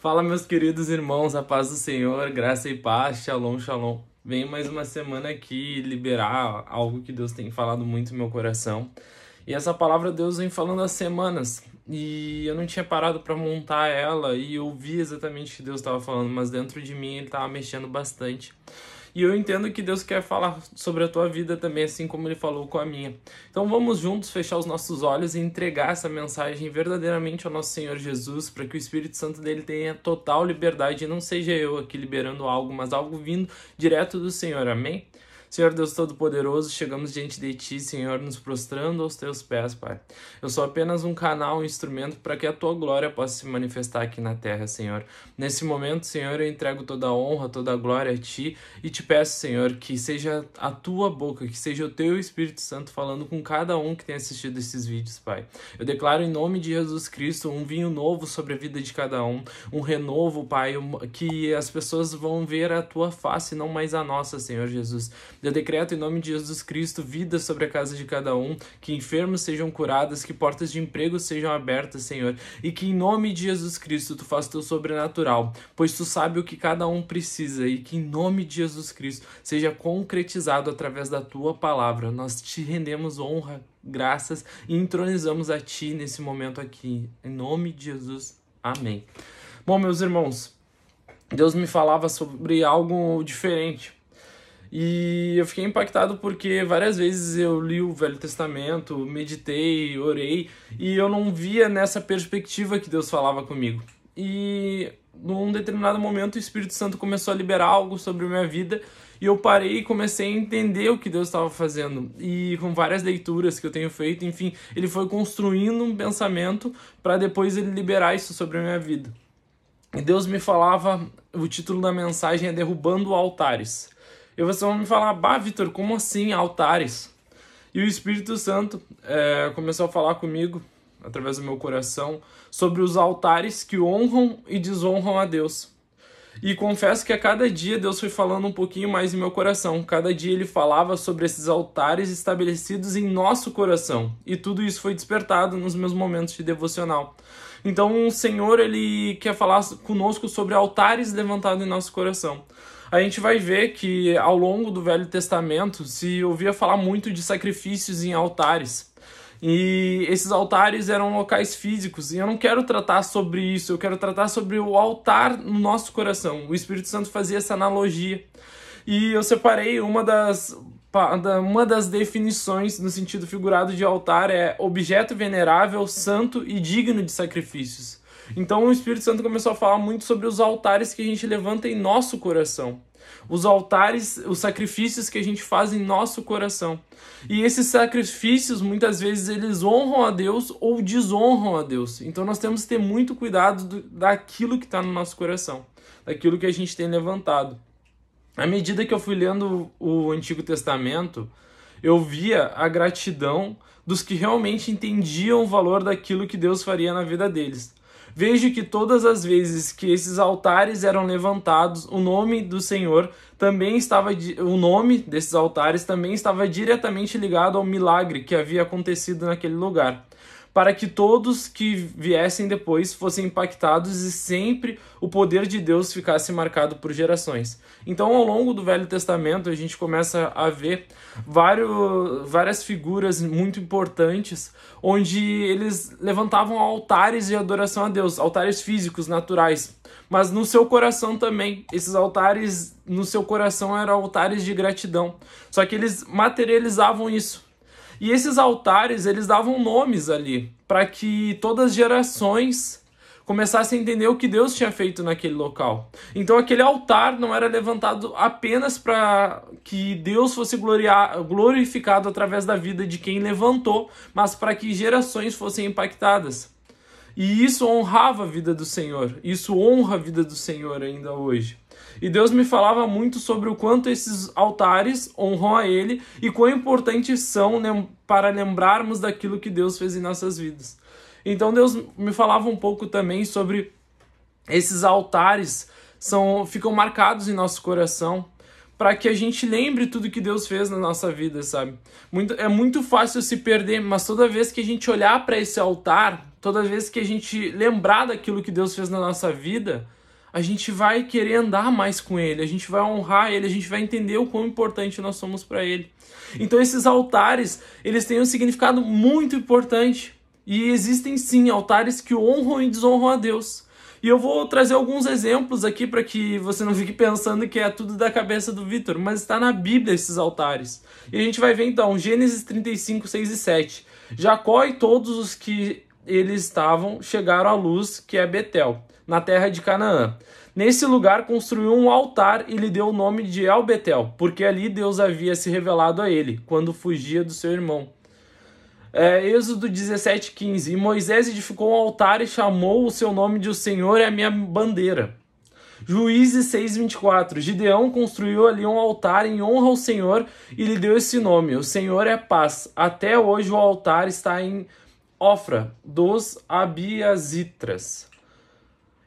Fala, meus queridos irmãos, a paz do Senhor, graça e paz, shalom, shalom. Venho mais uma semana aqui liberar algo que Deus tem falado muito no meu coração. E essa palavra Deus vem falando há semanas. E eu não tinha parado para montar ela e ouvir exatamente o que Deus estava falando, mas dentro de mim ele estava mexendo bastante. E eu entendo que Deus quer falar sobre a tua vida também, assim como Ele falou com a minha. Então vamos juntos fechar os nossos olhos e entregar essa mensagem verdadeiramente ao nosso Senhor Jesus, para que o Espírito Santo dele tenha total liberdade e não seja eu aqui liberando algo, mas algo vindo direto do Senhor. Amém? Senhor Deus Todo-Poderoso, chegamos diante de Ti, Senhor, nos prostrando aos Teus pés, Pai. Eu sou apenas um canal, um instrumento para que a Tua glória possa se manifestar aqui na terra, Senhor. Nesse momento, Senhor, eu entrego toda a honra, toda a glória a Ti e Te peço, Senhor, que seja a Tua boca, que seja o Teu Espírito Santo falando com cada um que tem assistido esses vídeos, Pai. Eu declaro em nome de Jesus Cristo um vinho novo sobre a vida de cada um renovo, Pai, que as pessoas vão ver a Tua face, não mais a nossa, Senhor Jesus. Eu decreto em nome de Jesus Cristo vida sobre a casa de cada um, que enfermos sejam curados, que portas de emprego sejam abertas, Senhor, e que em nome de Jesus Cristo Tu faças Teu sobrenatural, pois Tu sabe o que cada um precisa e que em nome de Jesus Cristo seja concretizado através da Tua palavra. Nós Te rendemos honra, graças e entronizamos a Ti nesse momento aqui, em nome de Jesus. Amém. Bom, meus irmãos, Deus me falava sobre algo diferente. E eu fiquei impactado porque várias vezes eu li o Velho Testamento, meditei, orei, e eu não via nessa perspectiva que Deus falava comigo. E num determinado momento o Espírito Santo começou a liberar algo sobre a minha vida, e eu parei e comecei a entender o que Deus estava fazendo. E com várias leituras que eu tenho feito, enfim, ele foi construindo um pensamento para depois ele liberar isso sobre a minha vida. E Deus me falava, o título da mensagem é Derrubando Altares. E vocês vão me falar, Vitor, como assim altares? E o Espírito Santo começou a falar comigo, através do meu coração, sobre os altares que honram e desonram a Deus. E confesso que a cada dia Deus foi falando um pouquinho mais em meu coração. Cada dia Ele falava sobre esses altares estabelecidos em nosso coração. E tudo isso foi despertado nos meus momentos de devocional. Então o Senhor, Ele quer falar conosco sobre altares levantados em nosso coração. A gente vai ver que ao longo do Velho Testamento se ouvia falar muito de sacrifícios em altares. E esses altares eram locais físicos. E eu não quero tratar sobre isso, eu quero tratar sobre o altar no nosso coração. O Espírito Santo fazia essa analogia. E eu separei uma das definições no sentido figurado de altar é objeto venerável, santo e digno de sacrifícios. Então o Espírito Santo começou a falar muito sobre os altares que a gente levanta em nosso coração. Os altares, os sacrifícios que a gente faz em nosso coração. E esses sacrifícios, muitas vezes, eles honram a Deus ou desonram a Deus. Então nós temos que ter muito cuidado daquilo que está no nosso coração, daquilo que a gente tem levantado. À medida que eu fui lendo o Antigo Testamento, eu via a gratidão dos que realmente entendiam o valor daquilo que Deus faria na vida deles. Vejo que todas as vezes que esses altares eram levantados, o nome do Senhor também estava, o nome desses altares também estava diretamente ligado ao milagre que havia acontecido naquele lugar, para que todos que viessem depois fossem impactados e sempre o poder de Deus ficasse marcado por gerações. Então, ao longo do Velho Testamento, a gente começa a ver várias figuras muito importantes, onde eles levantavam altares de adoração a Deus, altares físicos, naturais, mas no seu coração também. Esses altares no seu coração eram altares de gratidão, só que eles materializavam isso. E esses altares, eles davam nomes ali, para que todas as gerações começassem a entender o que Deus tinha feito naquele local. Então aquele altar não era levantado apenas para que Deus fosse glorificado através da vida de quem levantou, mas para que gerações fossem impactadas. E isso honrava a vida do Senhor, isso honra a vida do Senhor ainda hoje. E Deus me falava muito sobre o quanto esses altares honram a Ele e quão importantes são para lembrarmos daquilo que Deus fez em nossas vidas. Então Deus me falava um pouco também sobre esses altares ficam marcados em nosso coração para que a gente lembre tudo que Deus fez na nossa vida, sabe? É muito fácil se perder, mas toda vez que a gente olhar para esse altar, toda vez que a gente lembrar daquilo que Deus fez na nossa vida, a gente vai querer andar mais com Ele, a gente vai honrar Ele, a gente vai entender o quão importante nós somos para Ele. Então esses altares, eles têm um significado muito importante. E existem sim altares que honram e desonram a Deus. E eu vou trazer alguns exemplos aqui para que você não fique pensando que é tudo da cabeça do Vitor, mas está na Bíblia esses altares. E a gente vai ver então, Gênesis 35, 6 e 7. Jacó e todos os que eles estavam chegaram à luz, que é Betel, na terra de Canaã. Nesse lugar construiu um altar e lhe deu o nome de El-Betel, porque ali Deus havia se revelado a ele, quando fugia do seu irmão. Êxodo 17, 15. E Moisés edificou um altar e chamou o seu nome de O Senhor é a minha bandeira. Juízes 6, 24. Gideão construiu ali um altar em honra ao Senhor e lhe deu esse nome. O Senhor é paz. Até hoje o altar está em Ofra dos Abiasitras.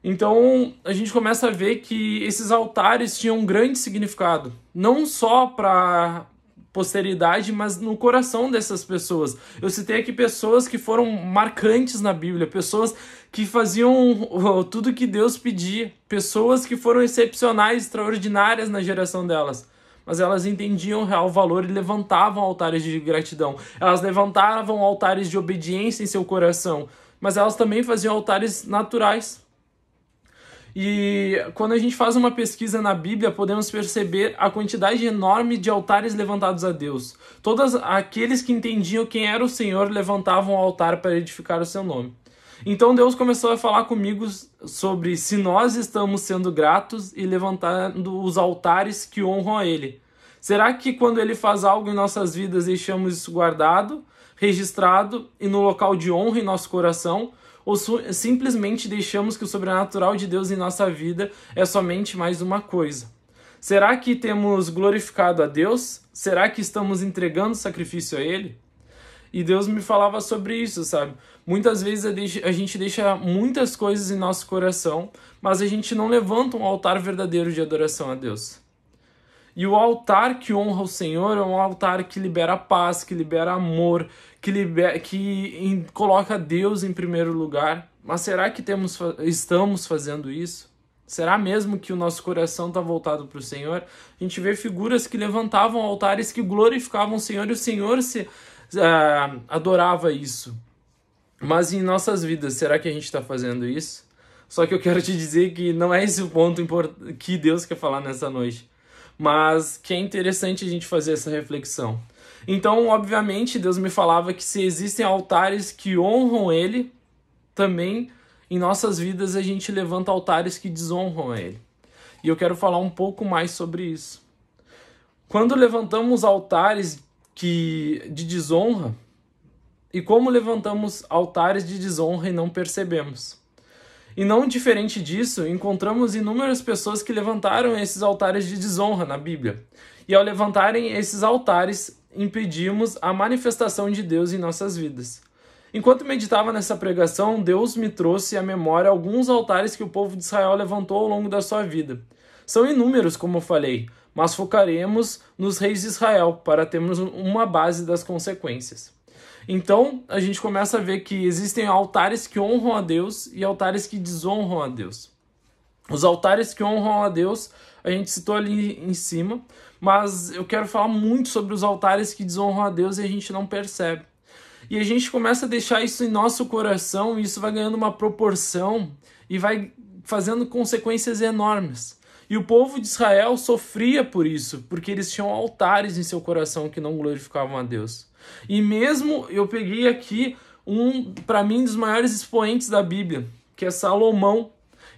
Então a gente começa a ver que esses altares tinham um grande significado. Não só para posteridade, mas no coração dessas pessoas. Eu citei aqui pessoas que foram marcantes na Bíblia, pessoas que faziam tudo que Deus pedia, pessoas que foram excepcionais, extraordinárias na geração delas. Mas elas entendiam o real valor e levantavam altares de gratidão. Elas levantavam altares de obediência em seu coração, mas elas também faziam altares naturais. E quando a gente faz uma pesquisa na Bíblia, podemos perceber a quantidade enorme de altares levantados a Deus. Todos aqueles que entendiam quem era o Senhor levantavam um altar para edificar o seu nome. Então Deus começou a falar comigo sobre se nós estamos sendo gratos e levantando os altares que honram a Ele. Será que quando Ele faz algo em nossas vidas deixamos isso guardado, registrado e no local de honra em nosso coração? Ou simplesmente deixamos que o sobrenatural de Deus em nossa vida é somente mais uma coisa? Será que temos glorificado a Deus? Será que estamos entregando sacrifício a Ele? E Deus me falava sobre isso, sabe? Muitas vezes a gente deixa muitas coisas em nosso coração, mas a gente não levanta um altar verdadeiro de adoração a Deus. E o altar que honra o Senhor é um altar que libera paz, que libera amor, que coloca Deus em primeiro lugar. Mas será que estamos fazendo isso? Será mesmo que o nosso coração está voltado para o Senhor? A gente vê figuras que levantavam altares que glorificavam o Senhor e o Senhor adorava isso. Mas em nossas vidas, será que a gente está fazendo isso? Só que eu quero te dizer que não é esse o ponto que Deus quer falar nessa noite. Mas que é interessante a gente fazer essa reflexão. Então, obviamente, Deus me falava que se existem altares que honram Ele, também em nossas vidas a gente levanta altares que desonram a Ele. E eu quero falar um pouco mais sobre isso. Quando levantamos altares de desonra, e como levantamos altares de desonra e não percebemos. E não diferente disso, encontramos inúmeras pessoas que levantaram esses altares de desonra na Bíblia. E ao levantarem esses altares, impedimos a manifestação de Deus em nossas vidas. Enquanto meditava nessa pregação, Deus me trouxe à memória alguns altares que o povo de Israel levantou ao longo da sua vida. São inúmeros, como eu falei, mas focaremos nos reis de Israel para termos uma base das consequências. Então, a gente começa a ver que existem altares que honram a Deus e altares que desonram a Deus. Os altares que honram a Deus, a gente citou ali em cima, mas eu quero falar muito sobre os altares que desonram a Deus e a gente não percebe. E a gente começa a deixar isso em nosso coração e isso vai ganhando uma proporção e vai fazendo consequências enormes. E o povo de Israel sofria por isso, porque eles tinham altares em seu coração que não glorificavam a Deus. E mesmo eu peguei aqui para mim, dos maiores expoentes da Bíblia, que é Salomão.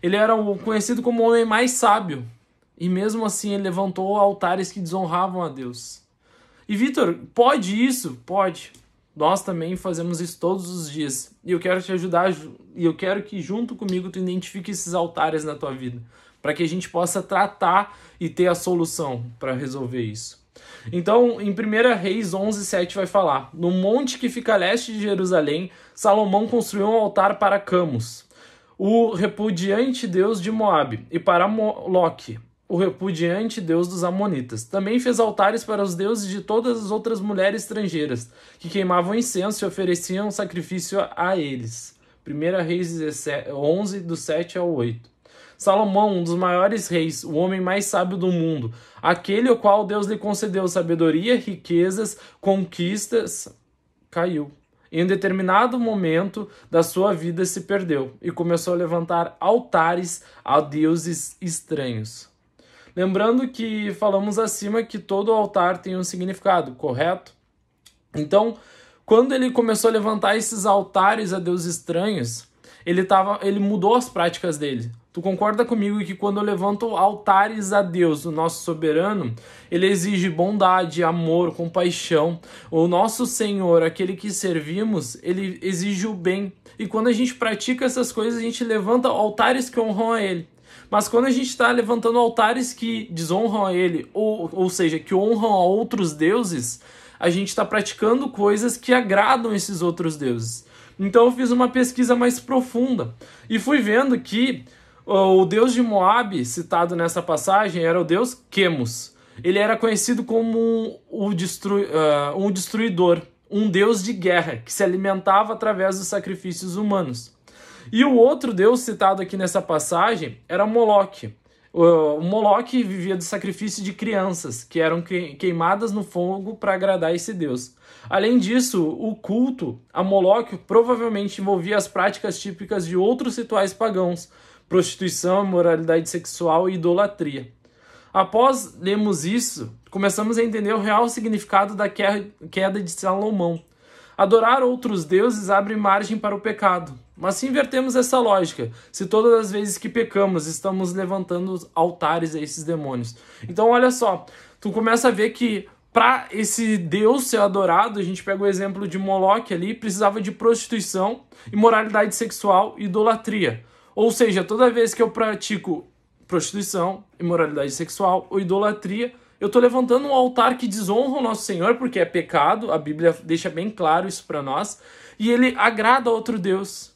Ele era conhecido como o homem mais sábio. E mesmo assim ele levantou altares que desonravam a Deus. E Vitor, pode isso? Pode. Nós também fazemos isso todos os dias. E eu quero te ajudar, e eu quero que junto comigo tu identifique esses altares na tua vida, para que a gente possa tratar e ter a solução para resolver isso. Então, em 1 Reis 11:7 vai falar: no monte que fica a leste de Jerusalém, Salomão construiu um altar para Camus, o repudiante deus de Moabe, e para Moloque, o repudiante deus dos Amonitas. Também fez altares para os deuses de todas as outras mulheres estrangeiras, que queimavam incenso e ofereciam sacrifício a eles. 1 Reis 11, do 7 ao 8. Salomão, um dos maiores reis, o homem mais sábio do mundo, aquele ao qual Deus lhe concedeu sabedoria, riquezas, conquistas, caiu. Em um determinado momento da sua vida se perdeu e começou a levantar altares a deuses estranhos. Lembrando que falamos acima que todo altar tem um significado, correto? Então, quando ele começou a levantar esses altares a deuses estranhos, ele mudou as práticas dele. Tu concorda comigo que quando eu levanto altares a Deus, o nosso soberano, ele exige bondade, amor, compaixão. O nosso Senhor, aquele que servimos, ele exige o bem. E quando a gente pratica essas coisas, a gente levanta altares que honram a ele. Mas quando a gente está levantando altares que desonram a ele, ou seja, que honram a outros deuses, a gente está praticando coisas que agradam esses outros deuses. Então eu fiz uma pesquisa mais profunda e fui vendo que o deus de Moabe, citado nessa passagem, era o deus Quemos. Ele era conhecido como um destruidor, um deus de guerra, que se alimentava através dos sacrifícios humanos. E o outro deus citado aqui nessa passagem era Moloque. O Moloque vivia do sacrifício de crianças, que eram queimadas no fogo para agradar esse deus. Além disso, o culto a Moloque provavelmente envolvia as práticas típicas de outros rituais pagãos, prostituição, imoralidade sexual e idolatria. Após lermos isso, começamos a entender o real significado da queda de Salomão. Adorar outros deuses abre margem para o pecado. Mas se invertemos essa lógica, se todas as vezes que pecamos estamos levantando altares a esses demônios. Então olha só, tu começa a ver que para esse Deus ser adorado, a gente pega o exemplo de Moloque ali, precisava de prostituição, imoralidade sexual e idolatria. Ou seja, toda vez que eu pratico prostituição, imoralidade sexual ou idolatria, eu estou levantando um altar que desonra o nosso Senhor, porque é pecado, a Bíblia deixa bem claro isso para nós, e ele agrada a outro Deus.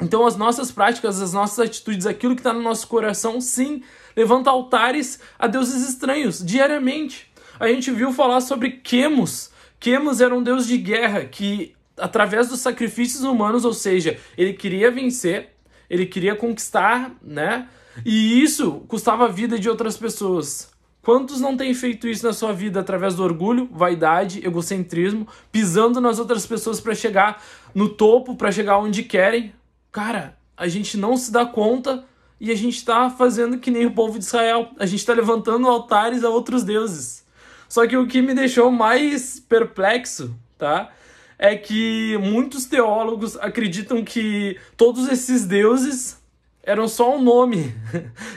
Então as nossas práticas, as nossas atitudes, aquilo que está no nosso coração, sim, levanta altares a deuses estranhos, diariamente. A gente viu falar sobre Quemos. Quemos era um deus de guerra que, através dos sacrifícios humanos, ou seja, ele queria vencer, ele queria conquistar, né? E isso custava a vida de outras pessoas. Quantos não têm feito isso na sua vida através do orgulho, vaidade, egocentrismo, pisando nas outras pessoas para chegar no topo, para chegar onde querem? Cara, a gente não se dá conta e a gente está fazendo que nem o povo de Israel. A gente está levantando altares a outros deuses. Só que o que me deixou mais perplexo, tá? É que muitos teólogos acreditam que todos esses deuses eram só um nome.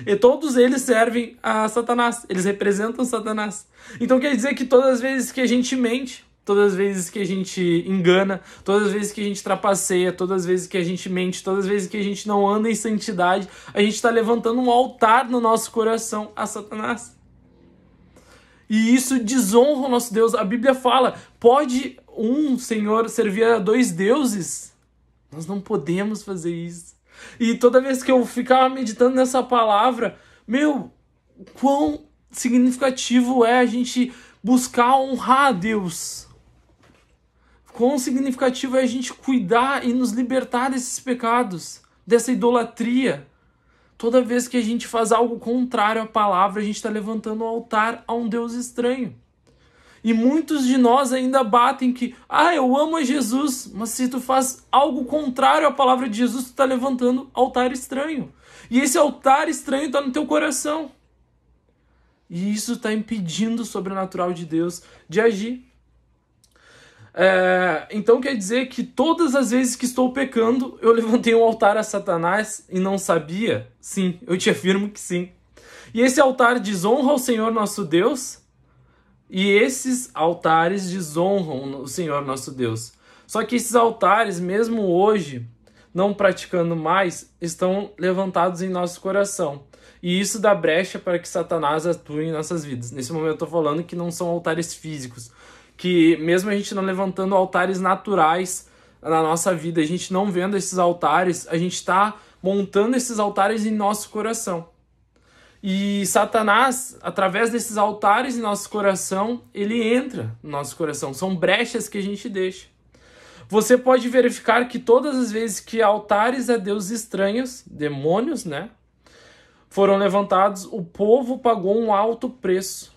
E todos eles servem a Satanás. Eles representam Satanás. Então quer dizer que todas as vezes que a gente mente, todas as vezes que a gente engana, todas as vezes que a gente trapaceia, todas as vezes que a gente mente, todas as vezes que a gente não anda em santidade, a gente está levantando um altar no nosso coração a Satanás. E isso desonra o nosso Deus. A Bíblia fala, pode um Senhor servir a dois deuses? Nós não podemos fazer isso. E toda vez que eu ficava meditando nessa palavra, quão significativo é a gente buscar honrar a Deus. Quão significativo é a gente cuidar e nos libertar desses pecados, dessa idolatria. Toda vez que a gente faz algo contrário à palavra, a gente está levantando um altar a um Deus estranho. E muitos de nós ainda batem que, eu amo a Jesus, mas se tu faz algo contrário à palavra de Jesus, tu está levantando altar estranho. E esse altar estranho está no teu coração. E isso está impedindo o sobrenatural de Deus de agir. Então quer dizer que todas as vezes que estou pecando, eu levantei um altar a Satanás e não sabia? Sim, eu te afirmo que sim. E esse altar desonra o Senhor nosso Deus, e esses altares desonram o Senhor nosso Deus. Só que esses altares, mesmo hoje, não praticando mais, estão levantados em nosso coração. E isso dá brecha para que Satanás atue em nossas vidas. Nesse momento eu estou falando que não são altares físicos, que mesmo a gente não levantando altares naturais na nossa vida, a gente não vendo esses altares, a gente está montando esses altares em nosso coração. E Satanás, através desses altares em nosso coração, ele entra no nosso coração. São brechas que a gente deixa. você pode verificar que todas as vezes que altares a deuses estranhos, demônios, né, foram levantados, o povo pagou um alto preço.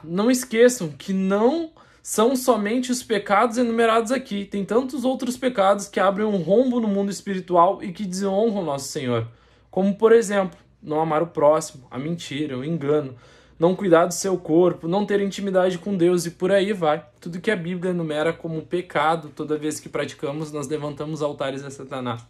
Não esqueçam que não são somente os pecados enumerados aqui. Tem tantos outros pecados que abrem um rombo no mundo espiritual e que desonram nosso Senhor. Como, por exemplo, não amar o próximo, a mentira, o engano, não cuidar do seu corpo, não ter intimidade com Deus e por aí vai. Tudo que a Bíblia enumera como pecado, toda vez que praticamos, nós levantamos altares a Satanás.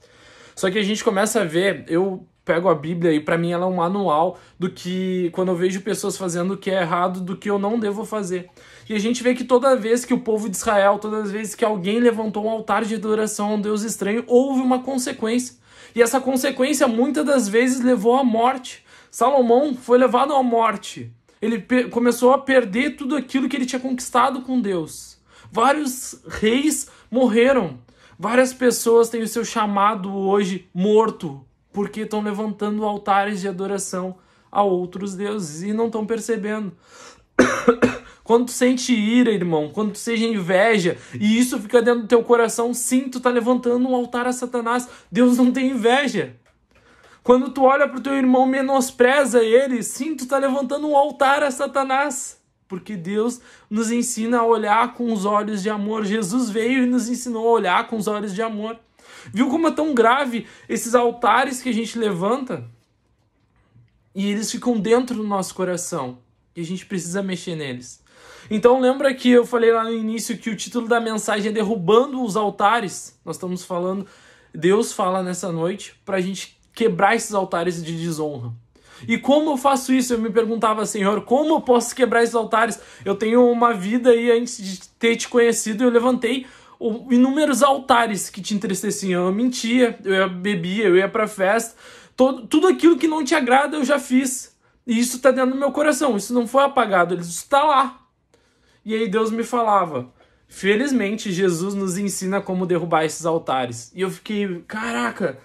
Só que a gente começa a ver, eu pego a Bíblia e para mim ela é um manual do que, quando eu vejo pessoas fazendo o que é errado, do que eu não devo fazer. E a gente vê que toda vez que o povo de Israel, todas as vezes que alguém levantou um altar de adoração a um Deus estranho, houve uma consequência. E essa consequência muitas das vezes levou à morte. Salomão foi levado à morte. Ele começou a perder tudo aquilo que ele tinha conquistado com Deus. Vários reis morreram. Várias pessoas têm o seu chamado hoje morto, porque estão levantando altares de adoração a outros deuses e não estão percebendo. Quando tu sente ira, irmão, quando tu seja inveja, e isso fica dentro do teu coração, sim, tu tá levantando um altar a Satanás. Deus não tem inveja. Quando tu olha pro teu irmão, menospreza ele, sim, tu tá levantando um altar a Satanás. Porque Deus nos ensina a olhar com os olhos de amor. Jesus veio e nos ensinou a olhar com os olhos de amor. Viu como é tão grave esses altares que a gente levanta? E eles ficam dentro do nosso coração. E a gente precisa mexer neles. Então lembra que eu falei lá no início que o título da mensagem é Derrubando os Altares? Nós estamos falando, Deus fala nessa noite para a gente quebrar esses altares de desonra. E como eu faço isso? Eu me perguntava, Senhor, como eu posso quebrar esses altares? Eu tenho uma vida aí, antes de ter te conhecido, eu levantei inúmeros altares que te entristeciam. Eu mentia, eu bebia, eu ia pra festa. Tudo aquilo que não te agrada eu já fiz. E isso está dentro do meu coração, isso não foi apagado, isso está lá. E aí Deus me falava, felizmente Jesus nos ensina como derrubar esses altares. E eu fiquei, caraca,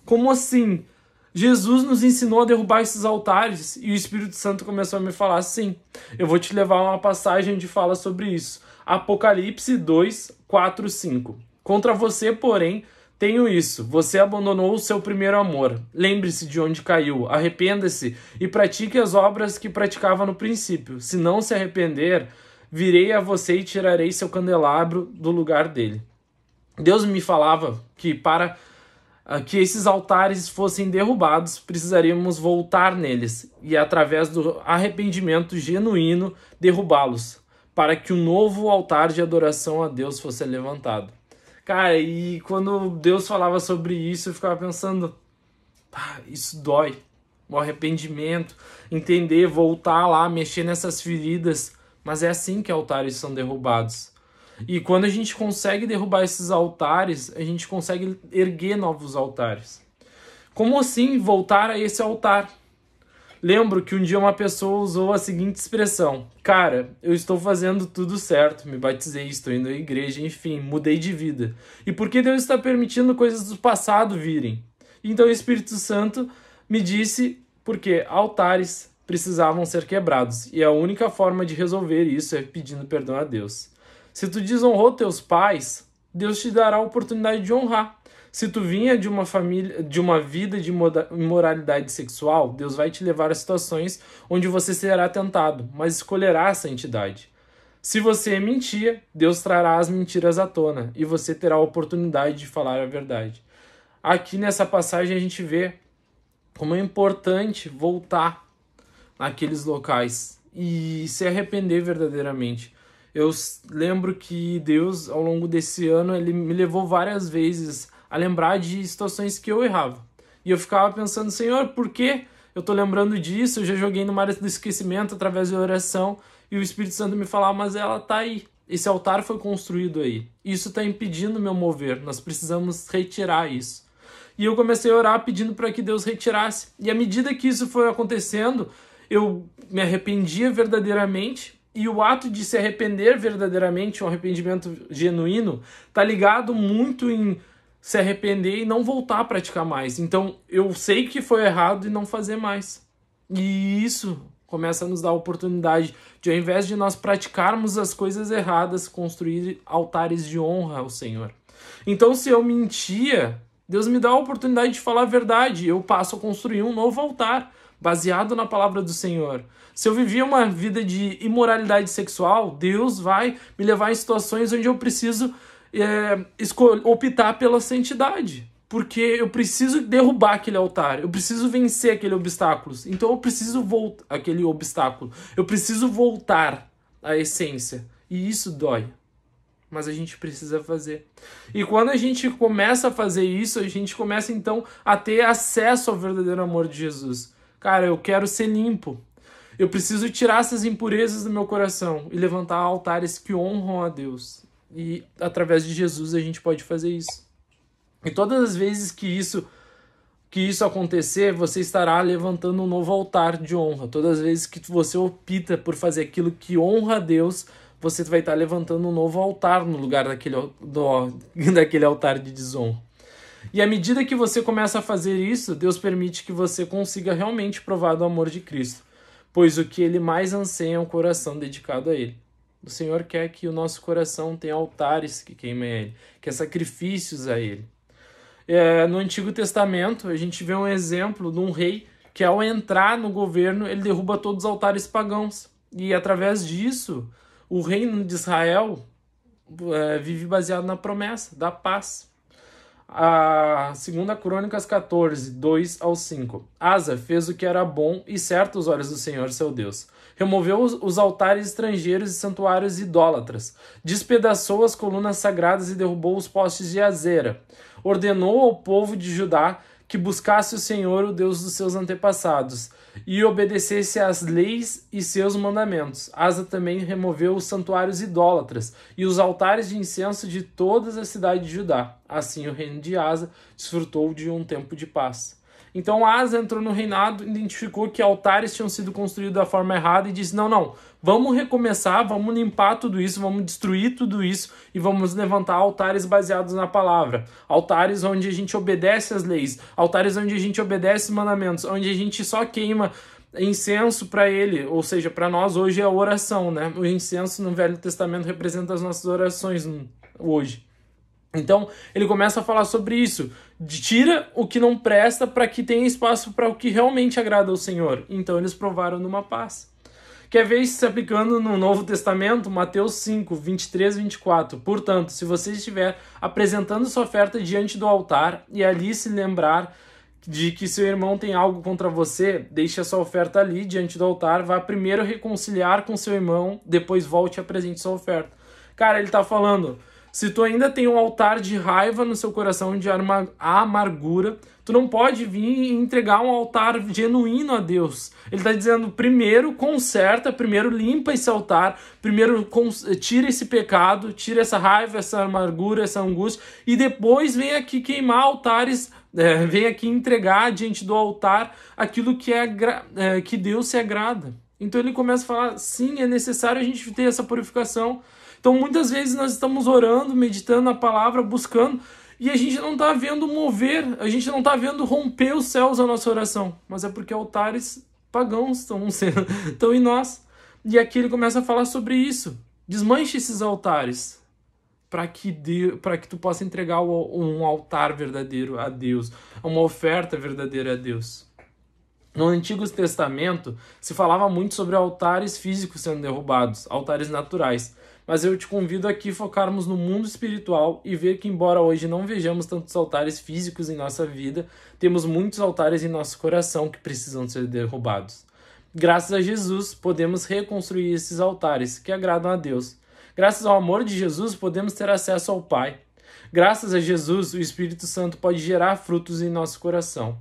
como assim? Jesus nos ensinou a derrubar esses altares e o Espírito Santo começou a me falar, sim, eu vou te levar a uma passagem onde fala sobre isso. Apocalipse 2, 4, 5. Contra você, porém, tenho isso. Você abandonou o seu primeiro amor. Lembre-se de onde caiu. Arrependa-se e pratique as obras que praticava no princípio. Se não se arrepender, virei a você e tirarei seu candelabro do lugar dele. Deus me falava que para que esses altares fossem derrubados, precisaríamos voltar neles e, através do arrependimento genuíno, derrubá-los, para que um novo altar de adoração a Deus fosse levantado. Cara, e quando Deus falava sobre isso, eu ficava pensando, isso dói, o arrependimento, entender, voltar lá, mexer nessas feridas, mas é assim que altares são derrubados. E quando a gente consegue derrubar esses altares, a gente consegue erguer novos altares. Como assim voltar a esse altar? Lembro que um dia uma pessoa usou a seguinte expressão, cara, eu estou fazendo tudo certo, me batizei, estou indo à igreja, enfim, mudei de vida. E por que Deus está permitindo coisas do passado virem? Então o Espírito Santo me disse porque altares precisavam ser quebrados. E a única forma de resolver isso é pedindo perdão a Deus. Se tu desonrou teus pais, Deus te dará a oportunidade de honrar. Se tu vinha de uma família, de uma vida de imoralidade sexual, Deus vai te levar a situações onde você será tentado, mas escolherá a santidade. Se você mentia, Deus trará as mentiras à tona e você terá a oportunidade de falar a verdade. Aqui nessa passagem a gente vê como é importante voltar naqueles locais e se arrepender verdadeiramente. Eu lembro que Deus, ao longo desse ano, ele me levou várias vezes a lembrar de situações que eu errava. E eu ficava pensando, Senhor, por que eu estou lembrando disso? Eu já joguei no mar do esquecimento através da oração e o Espírito Santo me falava, mas ela está aí. Esse altar foi construído aí. Isso está impedindo o meu mover. Nós precisamos retirar isso. E eu comecei a orar pedindo para que Deus retirasse. E à medida que isso foi acontecendo, eu me arrependia verdadeiramente. E o ato de se arrepender verdadeiramente, um arrependimento genuíno, está ligado muito em se arrepender e não voltar a praticar mais. Então, eu sei que foi errado e não fazer mais. E isso começa a nos dar a oportunidade de, ao invés de nós praticarmos as coisas erradas, construir altares de honra ao Senhor. Então, se eu mentia, Deus me dá a oportunidade de falar a verdade. Eu passo a construir um novo altar, baseado na palavra do Senhor. Se eu vivia uma vida de imoralidade sexual, Deus vai me levar em situações onde eu preciso optar pela santidade. Porque eu preciso derrubar aquele altar, eu preciso vencer aquele obstáculo. Então eu preciso aquele obstáculo. Eu preciso voltar à essência. E isso dói. Mas a gente precisa fazer. E quando a gente começa a fazer isso, a gente começa então a ter acesso ao verdadeiro amor de Jesus. Cara, eu quero ser limpo. Eu preciso tirar essas impurezas do meu coração e levantar altares que honram a Deus. E através de Jesus a gente pode fazer isso. E todas as vezes que isso acontecer, você estará levantando um novo altar de honra. Todas as vezes que você opta por fazer aquilo que honra a Deus, você vai estar levantando um novo altar no lugar daquele altar de desonra. E à medida que você começa a fazer isso, Deus permite que você consiga realmente provar do amor de Cristo, pois o que Ele mais anseia é um coração dedicado a Ele. O Senhor quer que o nosso coração tenha altares que queimem a Ele, que tenha sacrifícios a Ele. No Antigo Testamento, a gente vê um exemplo de um rei que, ao entrar no governo, ele derruba todos os altares pagãos. E, através disso, o reino de Israel vive baseado na promessa da paz. A 2 Crônicas 14, 2-5. Asa fez o que era bom e certo aos olhos do Senhor, seu Deus. Removeu os altares estrangeiros e santuários idólatras. Despedaçou as colunas sagradas e derrubou os postes de Azera. Ordenou ao povo de Judá que buscasse o Senhor, o Deus dos seus antepassados, e obedecesse às leis e seus mandamentos. Asa também removeu os santuários idólatras e os altares de incenso de todas as cidades de Judá. Assim o reino de Asa desfrutou de um tempo de paz. Então Asa entrou no reinado, identificou que altares tinham sido construídos da forma errada e disse, não, vamos recomeçar, vamos limpar tudo isso, vamos destruir tudo isso e vamos levantar altares baseados na palavra. Altares onde a gente obedece às leis, altares onde a gente obedece os mandamentos, onde a gente só queima incenso para ele, ou seja, para nós hoje é a oração, né? O incenso no Velho Testamento representa as nossas orações hoje. Então, ele começa a falar sobre isso. Tira o que não presta para que tenha espaço para o que realmente agrada ao Senhor. Então, eles provaram numa paz. Quer ver isso se aplicando no Novo Testamento? Mateus 5, 23 e 24. Portanto, se você estiver apresentando sua oferta diante do altar e ali se lembrar de que seu irmão tem algo contra você, deixe a sua oferta ali diante do altar, vá primeiro reconciliar com seu irmão, depois volte e apresente sua oferta. Cara, ele está falando... Se tu ainda tem um altar de raiva no seu coração, de amargura, tu não pode vir e entregar um altar genuíno a Deus. Ele está dizendo, primeiro conserta, primeiro limpa esse altar, primeiro tira esse pecado, tira essa raiva, essa amargura, essa angústia, e depois vem aqui queimar altares, vem aqui entregar diante do altar aquilo que Deus se agrada. Então ele começa a falar, sim, é necessário a gente ter essa purificação. Então, muitas vezes nós estamos orando, meditando na palavra, buscando, e a gente não está vendo mover, a gente não está vendo romper os céus a nossa oração. Mas é porque altares pagãos estão em nós. E aqui ele começa a falar sobre isso. Desmanche esses altares para que tu possa entregar um altar verdadeiro a Deus, uma oferta verdadeira a Deus. No Antigo Testamento, se falava muito sobre altares físicos sendo derrubados, altares naturais. Mas eu te convido aqui a focarmos no mundo espiritual e ver que, embora hoje não vejamos tantos altares físicos em nossa vida, temos muitos altares em nosso coração que precisam ser derrubados. Graças a Jesus, podemos reconstruir esses altares que agradam a Deus. Graças ao amor de Jesus, podemos ter acesso ao Pai. Graças a Jesus, o Espírito Santo pode gerar frutos em nosso coração.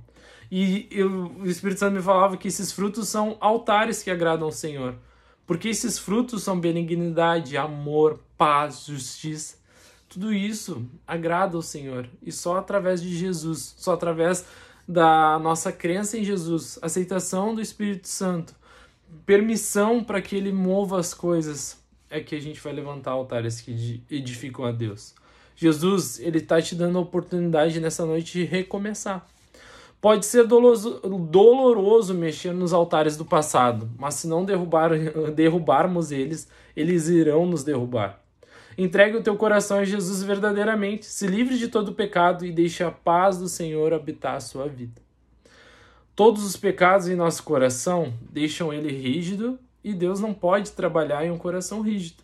E o Espírito Santo me falava que esses frutos são altares que agradam ao Senhor. Porque esses frutos são benignidade, amor, paz, justiça. Tudo isso agrada ao Senhor. E só através de Jesus, só através da nossa crença em Jesus, aceitação do Espírito Santo, permissão para que Ele mova as coisas, é que a gente vai levantar altares que edificam a Deus. Jesus, Ele está te dando a oportunidade nessa noite de recomeçar. Pode ser doloroso mexer nos altares do passado, mas se não derrubarmos eles, eles irão nos derrubar. Entregue o teu coração a Jesus verdadeiramente, se livre de todo pecado e deixe a paz do Senhor habitar a sua vida. Todos os pecados em nosso coração deixam ele rígido e Deus não pode trabalhar em um coração rígido.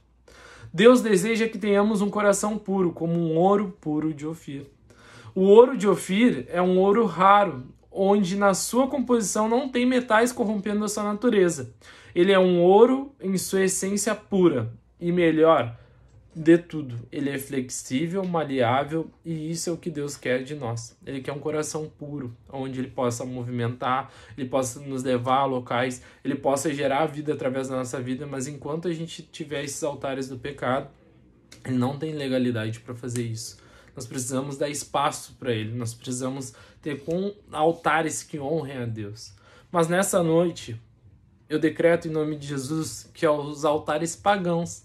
Deus deseja que tenhamos um coração puro, como um ouro puro de Ofir. O ouro de Ofir é um ouro raro, onde na sua composição não tem metais corrompendo a sua natureza. Ele é um ouro em sua essência pura e melhor de tudo. Ele é flexível, maleável e isso é o que Deus quer de nós. Ele quer um coração puro, onde ele possa movimentar, ele possa nos levar a locais, ele possa gerar vida através da nossa vida, mas enquanto a gente tiver esses altares do pecado, ele não tem legalidade para fazer isso. Nós precisamos dar espaço para ele, nós precisamos ter altares que honrem a Deus. Mas nessa noite, eu decreto em nome de Jesus que aos altares pagãos,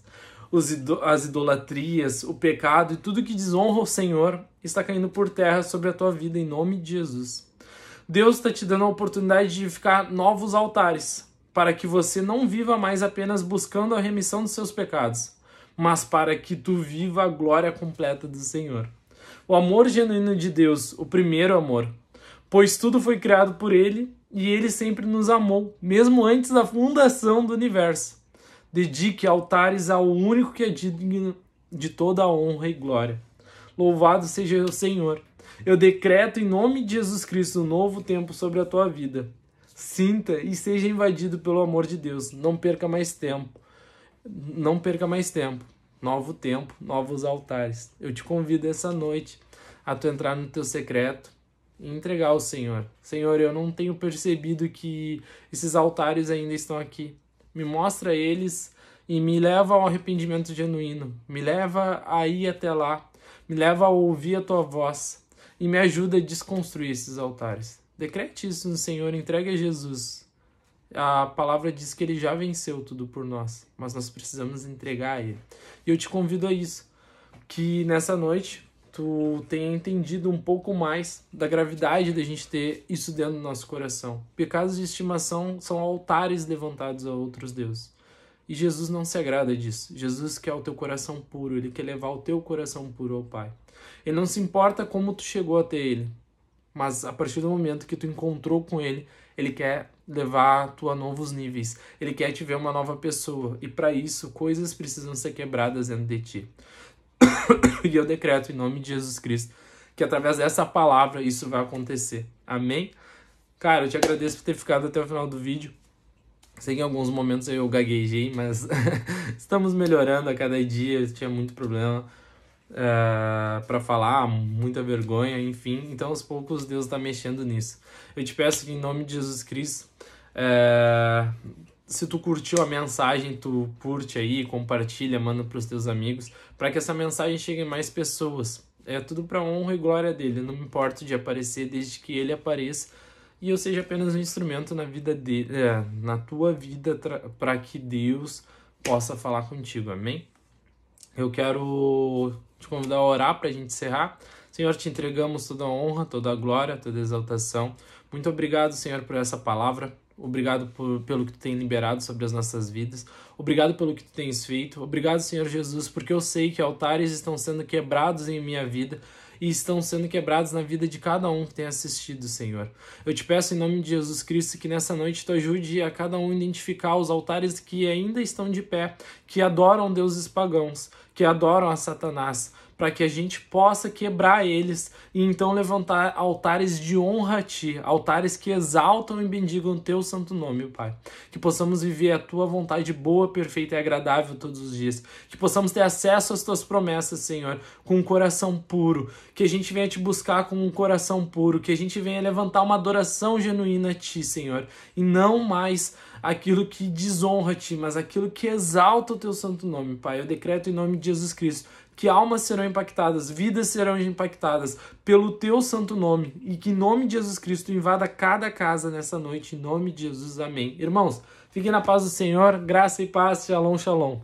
as idolatrias, o pecado e tudo que desonra o Senhor está caindo por terra sobre a tua vida em nome de Jesus. Deus está te dando a oportunidade de edificar novos altares para que você não viva mais apenas buscando a remissão dos seus pecados, mas para que tu viva a glória completa do Senhor. O amor genuíno de Deus, o primeiro amor, pois tudo foi criado por Ele e Ele sempre nos amou, mesmo antes da fundação do universo. Dedique altares ao único que é digno de toda a honra e glória. Louvado seja o Senhor. Eu decreto em nome de Jesus Cristo um novo tempo sobre a tua vida. Sinta e seja invadido pelo amor de Deus. Não perca mais tempo. Não perca mais tempo. Novo tempo, novos altares. Eu te convido essa noite a tu entrar no teu secreto e entregar ao Senhor. Senhor, eu não tenho percebido que esses altares ainda estão aqui. Me mostra eles e me leva ao arrependimento genuíno. Me leva a ir até lá. Me leva a ouvir a tua voz. E me ajuda a desconstruir esses altares. Decrete isso no Senhor, entregue a Jesus. A palavra diz que ele já venceu tudo por nós, mas nós precisamos entregar a ele. E eu te convido a isso, que nessa noite tu tenha entendido um pouco mais da gravidade da gente ter isso dentro do nosso coração. Pecados de estimação são altares levantados a outros deuses. E Jesus não se agrada disso. Jesus quer o teu coração puro, ele quer levar o teu coração puro ao Pai. Ele não se importa como tu chegou até ele, mas a partir do momento que tu encontrou com ele, ele quer levar tu a novos níveis. Ele quer te ver uma nova pessoa. E para isso, coisas precisam ser quebradas dentro de ti. E eu decreto em nome de Jesus Cristo que através dessa palavra isso vai acontecer. Amém? Cara, eu te agradeço por ter ficado até o final do vídeo. Sei que em alguns momentos eu gaguejei, mas estamos melhorando a cada dia. Eu tinha muito problema para falar, muita vergonha, enfim. Então, aos poucos, Deus está mexendo nisso. Eu te peço que em nome de Jesus Cristo, se tu curtiu a mensagem, tu curte aí, compartilha, manda para os teus amigos, para que essa mensagem chegue a mais pessoas. É tudo para honra e glória dele. Eu não me importo de aparecer desde que ele apareça e eu seja apenas um instrumento na vida dele, na tua vida, para que Deus possa falar contigo. Amém? Eu quero te convidar a orar para a gente encerrar. Senhor, te entregamos toda a honra, toda a glória, toda a exaltação. Muito obrigado, Senhor, por essa palavra. Obrigado pelo que tu tem liberado sobre as nossas vidas. Obrigado pelo que tu tens feito. Obrigado, Senhor Jesus, porque eu sei que altares estão sendo quebrados em minha vida e estão sendo quebrados na vida de cada um que tem assistido, Senhor. Eu te peço em nome de Jesus Cristo que nessa noite tu ajude a cada um identificar os altares que ainda estão de pé, que adoram deuses pagãos, que adoram a Satanás, para que a gente possa quebrar eles e então levantar altares de honra a Ti, altares que exaltam e bendigam o Teu santo nome, Pai. Que possamos viver a Tua vontade boa, perfeita e agradável todos os dias. Que possamos ter acesso às Tuas promessas, Senhor, com um coração puro. Que a gente venha Te buscar com um coração puro. Que a gente venha levantar uma adoração genuína a Ti, Senhor. E não mais aquilo que desonra a Ti, mas aquilo que exalta o Teu santo nome, Pai. Eu decreto em nome de Jesus Cristo que almas serão impactadas, vidas serão impactadas pelo Teu santo nome e que em nome de Jesus Cristo invada cada casa nessa noite, em nome de Jesus, amém. Irmãos, fiquem na paz do Senhor, graça e paz, shalom, shalom.